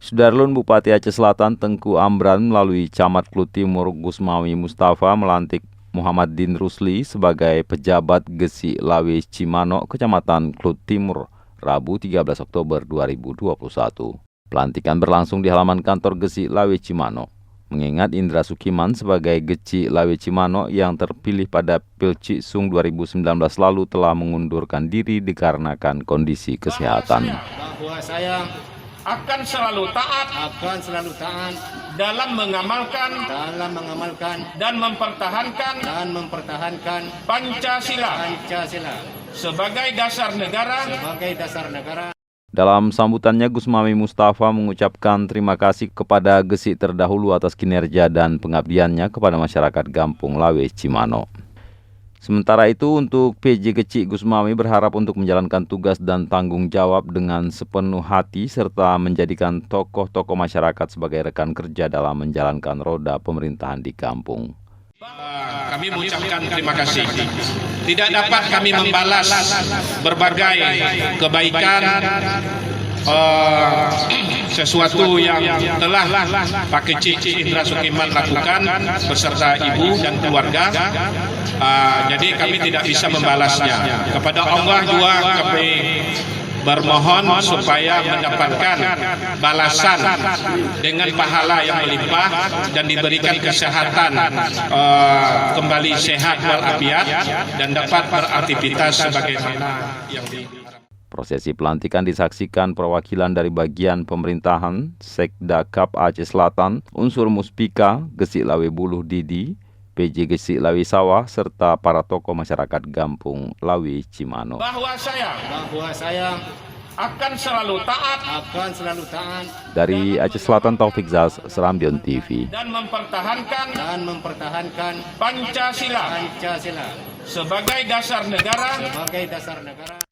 Sudarlun Bupati Aceh Selatan Tengku Amran melalui Camat Klut Timur Gusmawi Mustafa melantik Muhammadin Rusli sebagai pejabat Gesi Lawe Cimano, Kecamatan Klut Timur, Rabu 13 Oktober 2021. Pelantikan berlangsung di halaman kantor Gesi Lawe Cimano. Mengingat Indra Sukiman sebagai Geci Lawe Cimano yang terpilih pada Pilcisung 2019 lalu telah mengundurkan diri dikarenakan kondisi kesehatan. Bahwa saya akan selalu taat dalam mengamalkan dan mempertahankan Pancasila sebagai dasar negara. Dalam sambutannya, Gusmawi Mustafa mengucapkan terima kasih kepada Gesi terdahulu atas kinerja dan pengabdiannya kepada masyarakat Kampung Lawe Cimano. Sementara itu, untuk PJ Geci, Gusmawi berharap untuk menjalankan tugas dan tanggung jawab dengan sepenuh hati serta menjadikan tokoh-tokoh masyarakat sebagai rekan kerja dalam menjalankan roda pemerintahan di kampung. Kami mengucapkan terima kasih. Tidak dapat kami membalas berbagai kebaikan sesuatu yang telah Pak Keci Indra Sukiman lakukan beserta ibu dan keluarga. Jadi kami tidak bisa membalasnya. Kepada Allah juga kami bermohon supaya mendapatkan balasan dengan pahala yang melimpah dan diberikan kesehatan, kembali sehat walafiat dan dapat beraktivitas sebagaimana yang diharapkan. Prosesi pelantikan disaksikan perwakilan dari bagian pemerintahan, Sekda Kap Aceh Selatan, unsur Muspika, Gesi Lawe Buluh Didi, PJ Gesi Lawe Sawah, serta para tokoh masyarakat Kampung Lawe Cimano. bahwa saya Akan selalu taat Dari Aceh Selatan, Taufik Zaz, Serambion TV. dan mempertahankan mempertahankan Pancasila Pancasila sebagai dasar negara. sebagai dasar negara.